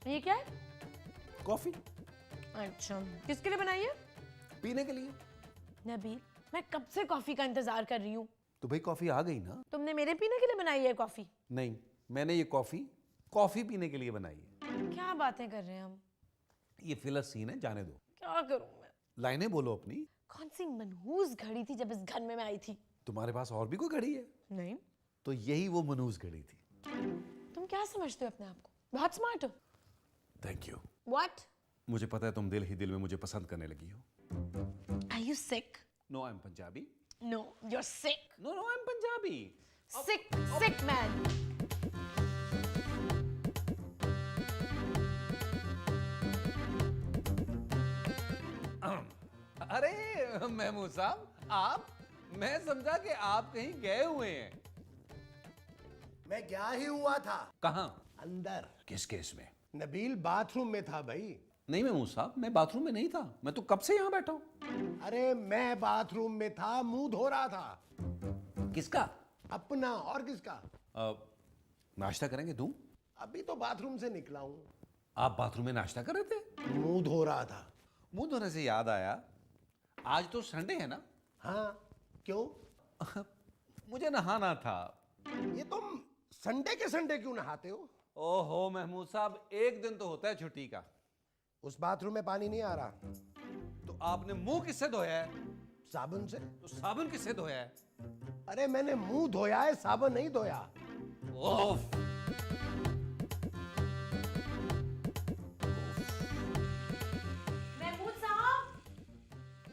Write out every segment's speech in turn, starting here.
ये क्या है? कॉफी अच्छा, किसके लिए बनाई है? पीने के लिए। नबील, मैं कब से कॉफी का इंतजार कर रही हूँ। तो भाई कॉफी आ गई ना। तुमने मेरे पीने के लिए बनाई है कॉफी? नहीं, मैंने ये कॉफी पीने के लिए बनाई है। क्या बातें कर रहे हैं हम। ये फिलर सीन है, जाने दो। क्या करूं मैं? लाइनें बोलो अपनी। कौन सी मनहूस घड़ी थी जब इस घर में मैं आई थी? तुम्हारे पास और भी कोई घड़ी है? नहीं। तो यही वो मनहूस घड़ी थी। तुम क्या समझते हो अपने आप को? बहुत स्मार्ट हो। Thank you. व्हाट? मुझे पता है तुम दिल ही दिल में मुझे पसंद करने लगी हो। Are you sick? No, I am Punjabi. No, you are sick. No, I am Punjabi. Sick, sick man. अरे महमूद साहब, आप, मैं समझा कि आप कहीं गए हुए हैं। मैं गया ही हुआ था। कहाँ? अंदर। किस केस में? नबील बाथरूम में था भाई। नहीं महमूद साहब, मैं बाथरूम में नहीं था, मैं तो कब से यहाँ बैठा हूँ। अरे मैं बाथरूम में था, मुंह धो रहा था। किसका? अपना, और किसका? नाश्ता करेंगे? दूं? अभी तो बाथरूम से निकला हूं। आप बाथरूम में नाश्ता कर रहे थे? मुंह धो रहा था। मुंह धोने से याद आया, आज तो संडे है ना? हाँ, क्यों? मुझे नहाना था। ये तुम संडे के संडे क्यों नहाते हो? ओहो महमूद साहब, एक दिन तो होता है छुट्टी का। उस बाथरूम में पानी नहीं आ रहा। तो आपने मुंह किससे धोया है? साबुन से। तो साबुन किससे धोया है? अरे मैंने मुंह धोया है, साबुन नहीं धोया। ओह, महमूद साहब,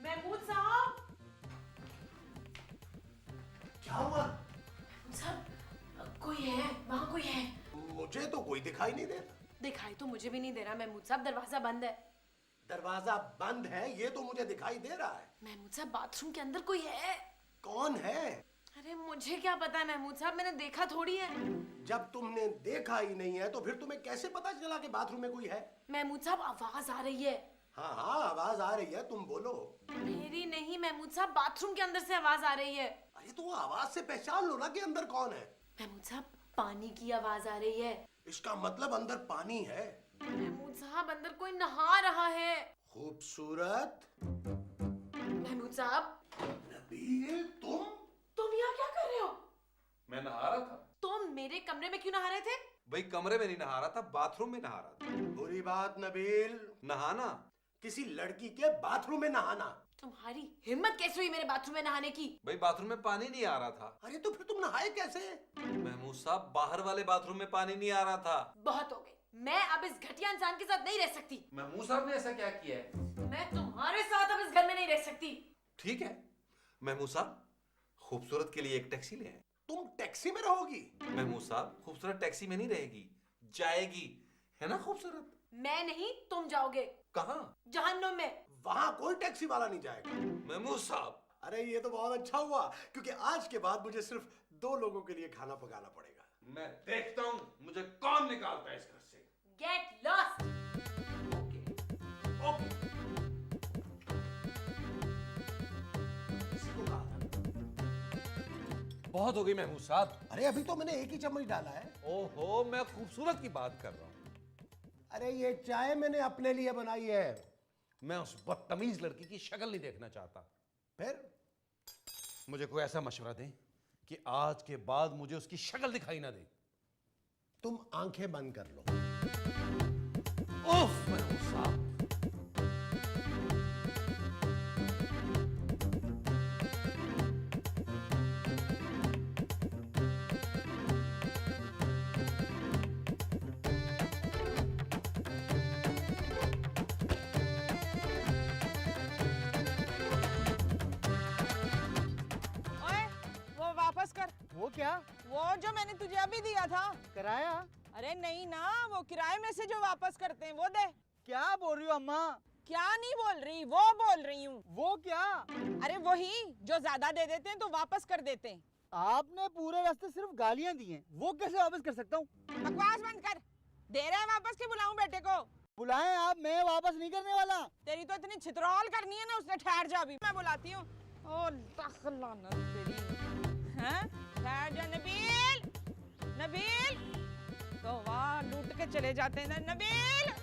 महमूद साहब। क्या हुआ? साहब, कोई है वहाँ, कोई है। मुझे तो कोई दिखाई नहीं दे रहा। दिखाई तो मुझे भी नहीं दे रहा महमूद साहब, दरवाजा बंद है। दरवाजा बंद है ये तो मुझे दिखाई दे रहा है। महमूद साहब, बाथरूम के अंदर कोई है। कौन है? अरे मुझे क्या पता है महमूद साहब, मैंने देखा थोड़ी है। जब तुमने देखा ही नहीं है तो फिर तुम्हें कैसे पता चला कि बाथरूम में कोई है? महमूद साहब, आवाज आ रही है। हाँ हाँ, आवाज आ रही है, तुम बोलो। मेरी नहीं महमूद साहब, बाथरूम के अंदर से आवाज आ रही है। अरे तो आवाज से पहचान लो ना कि अंदर कौन है। महमूद साहब, पानी की आवाज आ रही है। इसका मतलब अंदर पानी है। महमूद साहब, अंदर कोई नहा रहा है। खूबसूरत। महमूद साहब, नबील, तुम यहाँ क्या कर रहे हो? मैं नहा रहा था। तुम मेरे कमरे में क्यों नहा रहे थे? भाई कमरे में नहीं नहा रहा था, बाथरूम में नहा रहा था। बुरी बात नबील, नहाना? किसी लड़की के बाथरूम में नहाना। तुम्हारी हिम्मत कैसे हुई मेरे बाथरूम में नहाने की? भाई बाथरूम में पानी नहीं आ रहा था। अरे तो फिर तुम नहाए कैसे? महमूद साहब, बाहर वाले बाथरूम में पानी नहीं आ रहा था। बहुत हो गई, मैं अब इस घटिया इंसान के साथ नहीं रह सकती। महमूद साहब ने ऐसा क्या किया है? मैं तुम्हारे साथ अब इस घर में नहीं रह सकती। ठीक है महमूद साहब, खूबसूरत के लिए एक टैक्सी ले आए। तुम टैक्सी में रहोगी? महमूद साहब, खूबसूरत टैक्सी में नहीं रहेगी, जाएगी, है ना खूबसूरत? मैं नहीं, तुम जाओगे। कहाँ? जहन्नुम में। वहां कोई टैक्सी वाला नहीं जाएगा। महमूद साहब, अरे ये तो बहुत अच्छा हुआ, क्योंकि आज के बाद मुझे सिर्फ 2 लोगों के लिए खाना पकाना पड़ेगा। मैं देखता हूं मुझे कौन निकालता है इस घर से। Get lost. ओके। किसी को कहा था? बहुत हो गई महमूद साहब। अरे अभी तो मैंने एक ही चम्मच डाला है। ओहो, मैं खूबसूरत की बात कर रहा हूं। अरे ये चाय मैंने अपने लिए बनाई है। मैं उस बदतमीज लड़की की शक्ल नहीं देखना चाहता। फिर मुझे कोई ऐसा मशवरा दें कि आज के बाद मुझे उसकी शक्ल दिखाई ना दे। तुम आंखें बंद कर लो। ओफ महमूद साहब, वापस कर। वो क्या? वो जो मैंने तुझे अभी दिया था। कराया? अरे नहीं ना, वो किराए में से जो वापस करते हैं वो दे। क्या बोल रही हो अम्मा? क्या नहीं बोल रही, वो बोल रही हूँ। वो क्या? अरे वही जो ज्यादा दे देते हैं तो वापस कर देते हैं। आपने पूरे रास्ते सिर्फ गालियां दी हैं, वो कैसे वापस कर सकता हूँ? बकवास बंद कर। दे रहे हैं वापस के बुलाऊं बेटे को? बुलाएं आप, मैं वापस नहीं करने वाला। तेरी तो इतनी छितरौल करनी है ना, उसने ठहर जा, अभी मैं बुलाती हूँ। ओ लानत तेरी। हैं? ठहर जा नबील, नबील, तो वाह लूट के चले जाते हैं नबील।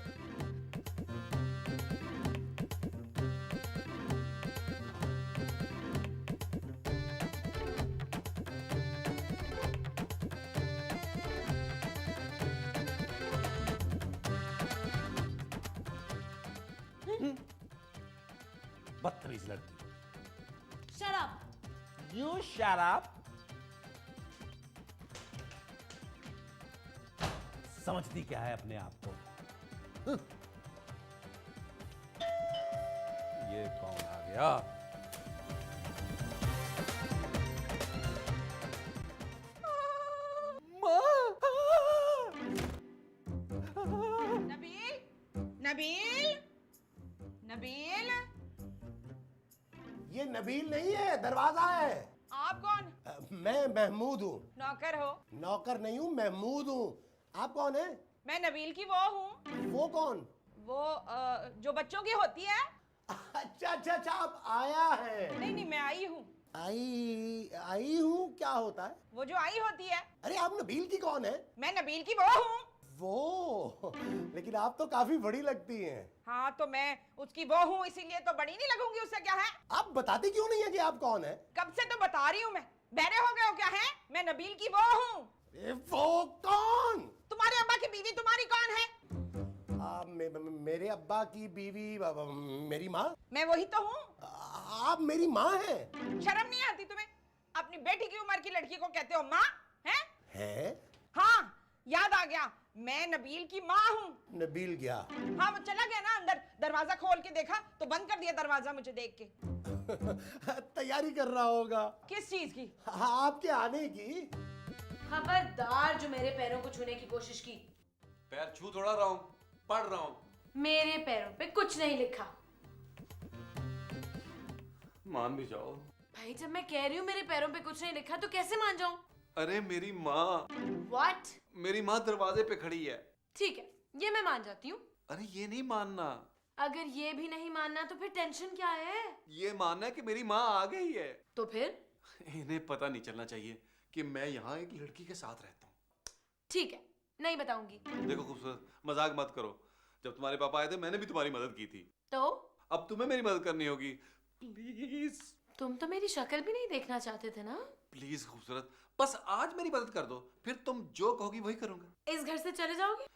बदतमीज लड़की। Shut up. You shut up. समझती क्या है अपने आप को? ये कौन आ गया? नबील नबील नबील, ये नबील नहीं है, दरवाजा है। आप कौन? मैं महमूद हूँ। नौकर हो? नौकर नहीं हूँ, महमूद हूँ। आप कौन है? मैं नबील की वो हूँ। वो कौन? वो जो बच्चों की होती है। अच्छा अच्छा अच्छा, आप आया है। नहीं नहीं, मैं आई हूँ। आई हूँ क्या होता है? वो जो आई होती है। अरे आप नबील की कौन है? मैं नबील की वो हूँ। वो लेकिन आप तो काफी बड़ी लगती हैं। हाँ तो मैं उसकी वो हूँ, इसीलिए तो बड़ी नहीं लगूंगी, उससे क्या है? आप बताती क्यों नहीं है कि आप कौन है? कब से तो बता रही हूँ मैं, बहरे हो गए हो क्या है? मैं नबील की वो हूँ। वो कौन? तुम्हारे अब्बा की बीवी तुम्हारी कौन है? मेरे अब्बा की बीवी मेरी माँ। मैं वही तो हूँ। आप मेरी माँ हैं? शर्म नहीं आती तुम्हें? अपनी बेटी की उम्र की लड़की को कहते हो माँ? है? हाँ याद आ गया, मैं नबील की माँ हूँ। नबील गया? हाँ वो चला गया ना अंदर, दरवाजा खोल के देखा तो बंद कर दिया दरवाजा मुझे देख के। तैयारी कर रहा होगा। किस चीज की? आपके आने की। खबरदार जो मेरे पैरों को छूने की कोशिश की। पैर छू थोड़ा रहा हूं, पढ़ रहा हूं। मेरे पैरों पे कुछ नहीं लिखा। मान भी जाओ। भाई जब मैं कह रही हूँ मेरे पैरों पे कुछ नहीं लिखा तो कैसे मान जाऊं? अरे मेरी माँ। What? मेरी माँ दरवाजे पे खड़ी है। ठीक है, ये मैं मान जाती हूँ। अरे ये नहीं मानना। अगर ये भी नहीं मानना तो फिर टेंशन क्या है? ये मानना है कि मेरी माँ आ गई है। तो फिर? इन्हें पता नहीं चलना चाहिए कि मैं यहाँ एक लड़की के साथ रहता हूँ। ठीक है, नहीं बताऊंगी। देखो खूबसूरत, मजाक मत करो। जब तुम्हारे पापा आए थे मैंने भी तुम्हारी मदद की थी। तो? अब तुम्हें मेरी मदद करनी होगी। प्लीज। तुम तो मेरी शक्ल भी नहीं देखना चाहते थे ना? प्लीज खूबसूरत, बस आज मेरी मदद कर दो, फिर तुम जो कहोगी वही करूंगा। इस घर से चले जाओगे?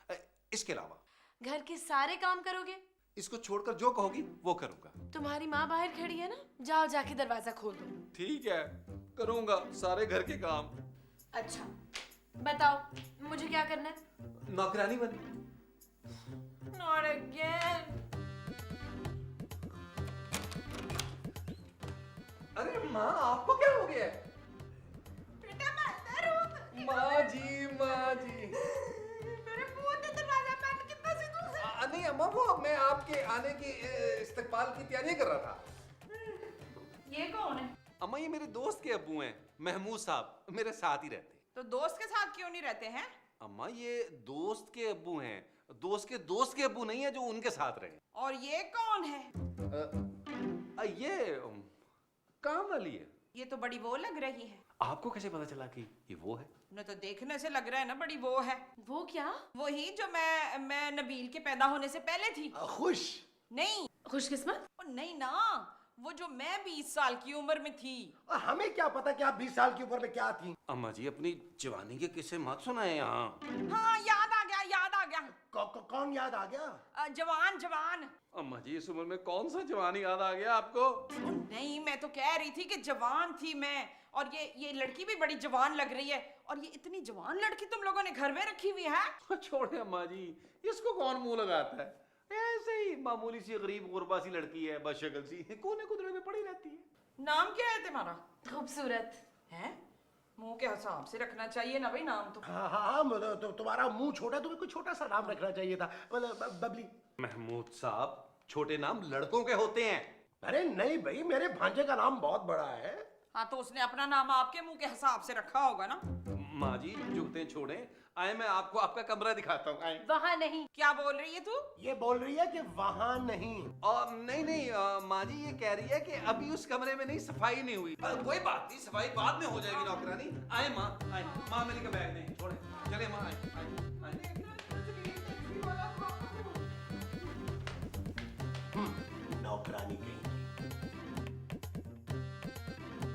इसके अलावा? घर के सारे काम करोगे? इसको छोड़कर जो कहोगी वो करूंगा। तुम्हारी माँ बाहर खड़ी है ना, जाओ जाके दरवाजा खोल दो। ठीक है, करूंगा सारे घर के काम। अच्छा, बताओ मुझे क्या करना है? नौकरानी बन। Not again. अरे माँ, आपको क्या हो गया? बेटा मैं अंदर हूँ। माँ जी, माँ जी। मेरे मुंह ने दरवाजा बंद कितना सी दूर से। नहीं अम्मा, वो मैं आपके आने की इस्तकबाल की तैयारी कर रहा था। ये कौन है? अम्मा ये मेरे दोस्त के अब्बू हैं, महमूद साहब, मेरे साथ ही रहते। तो दोस्त के साथ क्यों नहीं रहते हैं? अम्मा ये दोस्त के अब्बू हैं, दोस्त के अब्बू नहीं है जो उनके साथ रहे। और ये कौन है? ये काम वाली है। ये तो बड़ी वो लग रही है। आपको कैसे पता चला कि ये वो है? न तो देखने से लग रहा है ना बड़ी वो है। वो क्या? वही जो मैं नबील के पैदा होने से पहले थी। खुश? नहीं। खुशकिस्मत? ओ नहीं ना, वो जो मैं 20 साल की उम्र में थी। हमें क्या पता कि आप 20 साल की उम्र में क्या थी? अम्मा जी अपनी जवानी के किस्से मत सुनाए यहाँ। हाँ याद आ गया, याद आ गया। कौन याद आ गया? जवान। अम्मा जी इस उम्र में कौन सा जवानी याद आ गया आपको? ओ नहीं, मैं तो कह रही थी कि जवान थी मैं, और ये लड़की भी बड़ी जवान लग रही है। और ये इतनी जवान लड़की तुम लोगों ने घर में रखी हुई है? छोड़े अम्मा जी, इसको कौन मुंह लगाता है? ऐसे ही मामूली सी गरीब गुरबा सी लड़की है, बस शक्ल सी कोने कुदरे में पड़ी रहती है। नाम क्या है तुम्हारा? खूबसूरत है? मुंह के हिसाब से रखना चाहिए ना भाई नाम तो। हाँ, तो तुम्हारा मुंह छोटा, तुम्हें कोई छोटा सा नाम रखना चाहिए था, मतलब बबली। महमूद साहब, छोटे नाम लड़कों के होते हैं। अरे नहीं भाई, मेरे भांजे का नाम बहुत बड़ा है। हाँ तो उसने अपना नाम आपके मुंह के हिसाब से रखा होगा ना। माँ जी जूते छोड़ें, आए मैं आपको आपका कमरा दिखाता हूँ, आए। वहाँ नहीं। क्या बोल रही है तू? ये बोल रही है कि वहां नहीं। नहीं नहीं माँ जी ये कह रही है कि अभी उस कमरे में नहीं, सफाई नहीं हुई। कोई बात नहीं, सफाई बाद में हो जाएगी नौकरानी। आए माँ, आए माँ, मेरे का बैग नहीं छोड़े, चले माँ, आए आए आए। नौकरानी कहीं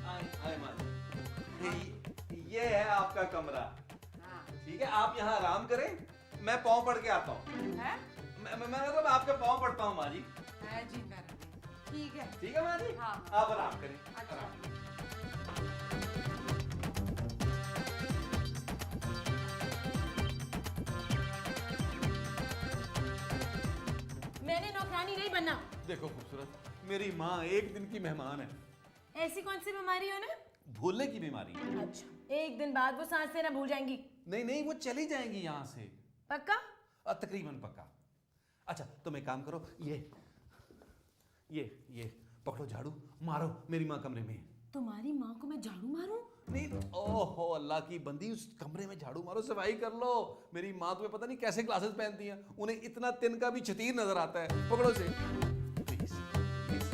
आए आए माँ जी, ये है आपका कमरा, हाँ। ठीक है? आप यहाँ आराम करें, मैं पाँव पड़ के आता हूँ। है? मैं मतलब आपके पाँव पड़ता हूँ माँ जी। है जी, मैं ठीक है। ठीक है माँ जी, हाँ। आप आराम करें। अच्छा। आराम करें। मैंने नौकरानी नहीं बनना। देखो खूबसूरत, मेरी माँ एक दिन की मेहमान है। ऐसी कौन सी बीमारी है उन्हें? भूलने की बीमारी। अच्छा, एक दिन बाद वो सांस लेना भूल जाएंगी। नहीं नहीं, वो चली जाएंगी यहाँ से। पक्का? तकरीबन पक्का। अच्छा तुम एक काम करो, ये पकड़ो झाड़ू, मारो, मेरी माँ कमरे में है। तुम्हारी माँ को मैं झाड़ू मारूं? नहीं, ओहो अल्लाह की बंदी, उस कमरे में झाड़ू मारो, सफाई कर लो। मेरी माँ तुम्हें पता नहीं कैसे ग्लासेस पहनती हैं, उन्हें इतना तिनका भी छतीर नजर आता है। पकड़ो से प्लीज, प्लीज।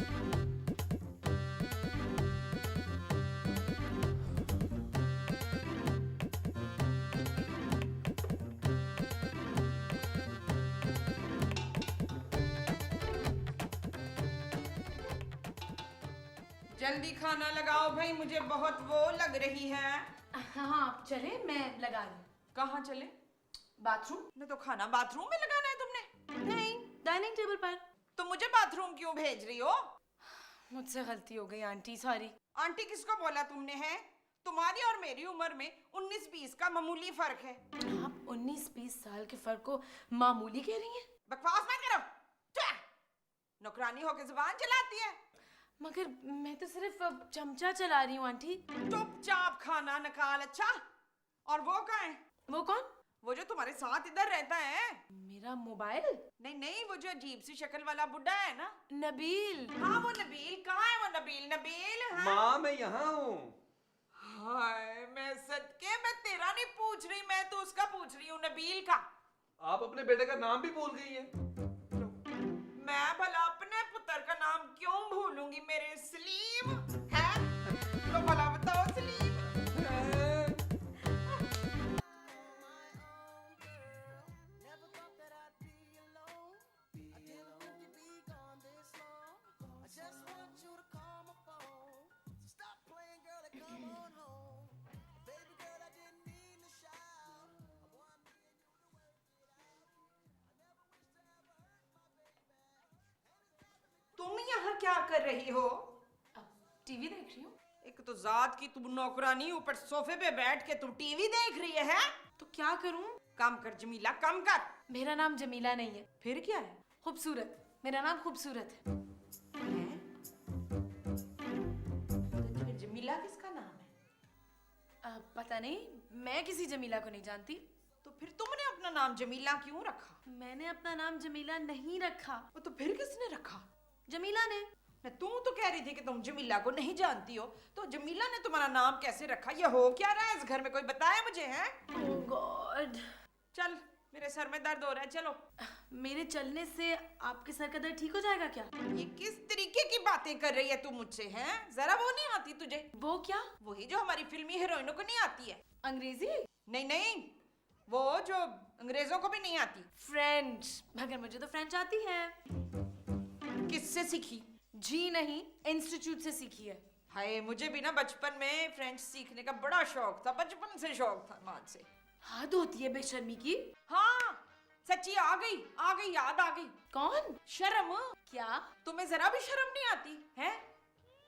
जल्दी खाना लगाओ भाई, मुझे बहुत वो लग रही है। हाँ आप चले, मैं लगा रही हूँ। कहाँ चले? बाथरूम? नहीं तो खाना बाथरूम में लगाना है तुमने? नहीं, डाइनिंग टेबल पर। तो मुझे बाथरूम क्यों भेज रही हो? मुझसे गलती हो गई आंटी, सॉरी। आंटी किसको बोला तुमने? है तुम्हारी और मेरी उम्र में 19-20 का मामूली फर्क है। आप 19-20 साल के फर्क को मामूली कह रही हैं? बकवास मत करो। क्या नौकरानी होके जुबान चलाती है? मगर मैं तो सिर्फ चमचा चला रही हूँ आंटी। चुपचाप खाना निकाल। अच्छा, और वो कहाँ है? वो कौन? वो जो तुम्हारे साथ इधर रहता है। मेरा मोबाइल? नहीं नहीं, वो जो अजीब सी शक्ल वाला बुड्ढा है ना। नबील। हाँ वो नबील, कहाँ है वो नबील? नबील हाँ? माँ मैं यहाँ हूँ। हाय, मैं सदके मैं तेरा नहीं पूछ रही, मैं तो उसका पूछ रही हूँ, नबील का। आप अपने बेटे का नाम भी भूल गई हैं। मैं भला अपने पुत्र का नाम क्यों भूलूंगी? मेरे सलीम है तो भला बताओ सलीम। तुम यहाँ क्या कर रही हो? टीवी देख रही हूँ। एक तो जात की तू नौकरानी, ऊपर सोफे पे बैठ के तू टीवी देख रही है? तो क्या करूँ? काम कर जमीला, कम कर। मेरा नाम जमीला नहीं है। फिर क्या है? खूबसूरत। मेरा नाम खूबसूरत है। तो फिर जमीला किसका नाम है? पता नहीं, मैं किसी जमीला को नहीं जानती। तो फिर तुमने अपना नाम जमीला क्यों रखा? मैंने अपना नाम जमीला नहीं रखा। वो तो फिर किसने रखा? जमीला ने। तू तो कह रही थी कि तुम जमीला को नहीं जानती हो, तो जमीला ने तुम्हारा नाम कैसे रखा? ये हो क्या रहा है इस घर में? कोई बताए मुझे? है ओह गॉड। चल, मेरे सर में दर्द हो रहा है, चलो। मेरे चलने से आपके सर का दर्द ठीक हो जाएगा क्या? ये किस तरीके की बातें कर रही है तू मुझसे? हैं जरा वो नहीं आती तुझे? वो क्या? वही जो हमारी फिल्मी हीरोइनों को नहीं आती है। अंग्रेजी? नहीं नहीं, वो जो अंग्रेजों को भी नहीं आती। फ्रेंच। मगर मुझे तो फ्रेंच आती है। किससे सीखी? जी नहीं, इंस्टीट्यूट से सीखी है। हाय, मुझे भी ना बचपन में फ्रेंच सीखने का बड़ा शौक था, बचपन से शौक था माँ से। हद होती है बेशर्मी की। हाँ सच्ची, आ गई याद आ गई। कौन? शर्म। क्या? तुम्हें जरा भी शर्म नहीं आती है?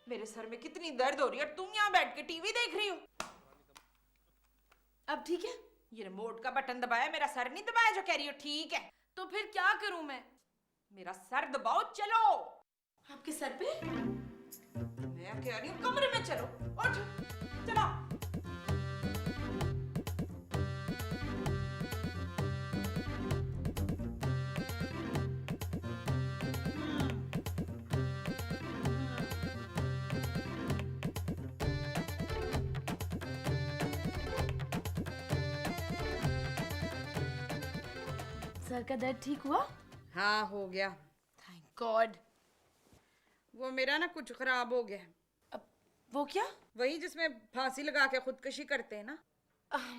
मेरे सर में कितनी दर्द हो रही है और तुम यहाँ बैठ के टीवी देख रही हो। अब ठीक है? ये रिमोट का बटन दबाया, मेरा सर नहीं दबाया जो कह रही हो ठीक है। तो फिर क्या करूं मैं? मेरा सर दबाओ, चलो। आपके सर पे? मैं कह रही हूँ कमरे में चलो, उठ, चलो। सर का दर्द ठीक हुआ? हाँ हो गया। Thank God. वो मेरा ना कुछ खराब हो गया है। अब वो क्या? वही जिसमें फांसी लगा के खुदकशी करते हैं ना।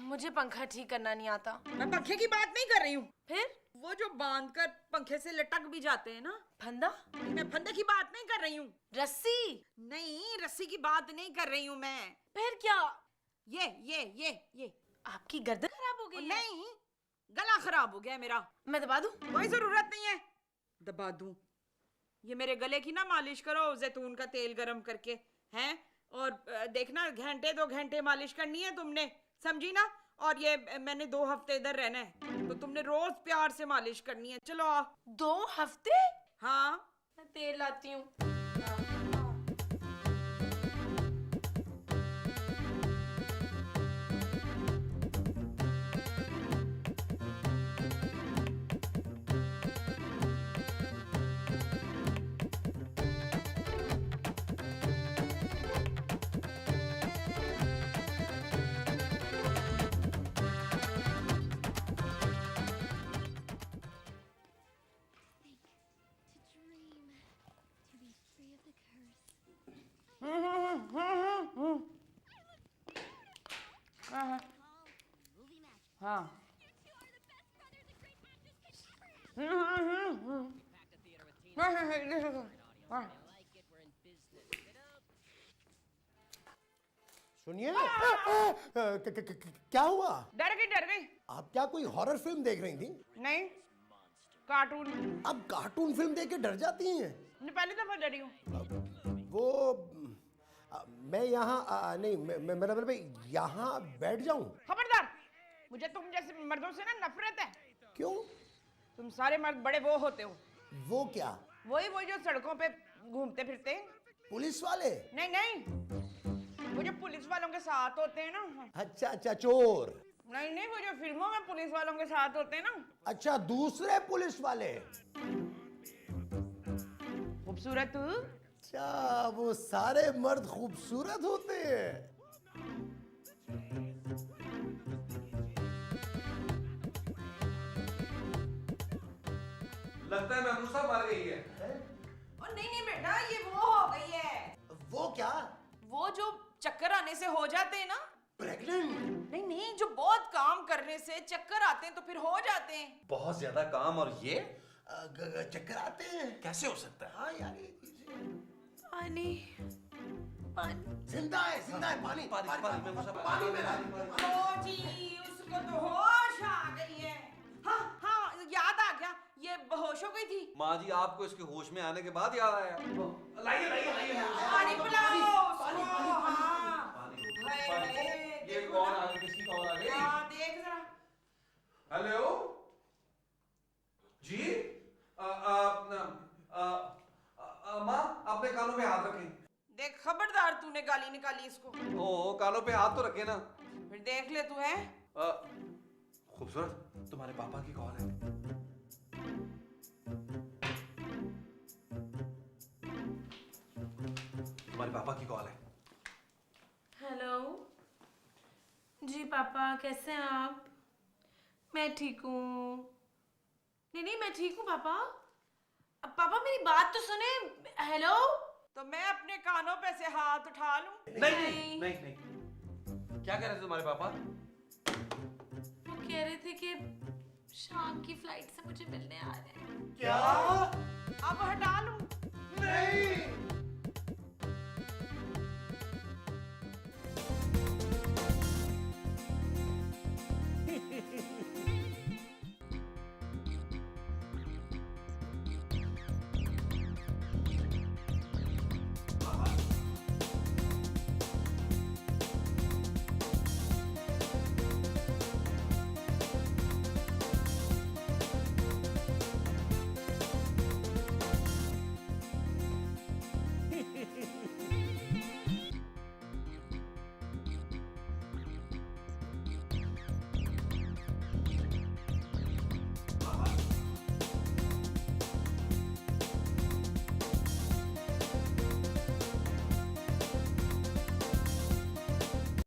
मुझे पंखा ठीक करना नहीं आता। मैं पंखे की बात नहीं कर रही हूँ। फिर? वो जो बांध कर पंखे से लटक भी जाते हैं ना। फंदा? मैं फंदे की बात नहीं कर रही हूँ। रस्सी? नहीं, रस्सी की बात नहीं कर रही हूँ मैं। फिर क्या? ये आपकी गर्दन खराब हो गई है? नहीं, गला खराब हो गया है मेरा। मैं दबा दूं? कोई जरूरत नहीं है दबा दूं। ये मेरे गले की ना मालिश करो जैतून का तेल गरम करके, हैं? और देखना घंटे 2 घंटे मालिश करनी है तुमने, समझी ना? और ये मैंने 2 हफ्ते इधर रहना है तो तुमने रोज प्यार से मालिश करनी है। चलो आ। 2 हफ्ते? हाँ मैं तेल लाती हूँ। हाँ सुनिए, क्या हुआ? डर गई। आप क्या कोई हॉरर फिल्म देख रही थी? नहीं, कार्टून। आप कार्टून फिल्म देख के डर जाती हैं? मैं पहली दफा डरी हूँ। वो मैं यहाँ नहीं, मेरा मतलब यहाँ बैठ जाऊँ? खबरदार, मुझे तुम जैसे मर्दों से ना नफरत है। क्यों? तुम सारे मर्द बड़े वो होते हो। वो क्या? वही जो सड़कों पे घूमते फिरते हैं। पुलिस वाले? नहीं, वो जो पुलिस वालों के साथ होते हैं ना। अच्छा, चोर? नहीं, वो जो फिल्मों में पुलिस वालों के साथ होते हैं ना। अच्छा, दूसरे पुलिस वाले। खूबसूरत। अच्छा, वो सारे मर्द खूबसूरत होते हैं? लगता है महमूसा मर गई है। और नहीं बेटा, ये वो हो गई है। वो क्या? वो जो चक्कर आने से हो जाते हैं ना। प्रेग्नेंट? नहीं, जो बहुत काम करने से चक्कर आते हैं तो फिर हो जाते हैं। बहुत ज्यादा काम और ये चक्कर आते हैं? कैसे हो सकता है? हाँ यार, पानी। जिंदा है, पानी पानी मेरा। ओ जी, उसको तो होश आ गई है। हाँ, याद आ गया, ये बेहोश हो गई थी। माँ जी, आपको इसके होश में आने के बाद याद आया? लाइए पानी पिलाओ उसको। ये कौन आ गई? किसकी कॉल आ गई? हाँ, देख जरा। हेलो जी। माँ, अपने कानों पे हाथ रखें। देख, खबरदार, तूने गाली निकाली इसको। ओ, कानों पे हाथ तो रखे ना। फिर देख ले तू है। खूबसूरत, तुम्हारे पापा की कॉल है। तुम्हारे पापा की कॉल है। हेलो जी पापा, कैसे हैं आप? मैं ठीक हूँ। नहीं, मैं ठीक हूँ पापा। अब पापा मेरी बात तो सुने। हेलो। तो मैं अपने कानों पे से हाथ उठा लूं? नहीं। क्या कह रहे थे तुम्हारे पापा? वो कह रहे थे कि शाम की फ्लाइट से मुझे मिलने आ रहे हैं। क्या? अब हटा लूं? नहीं।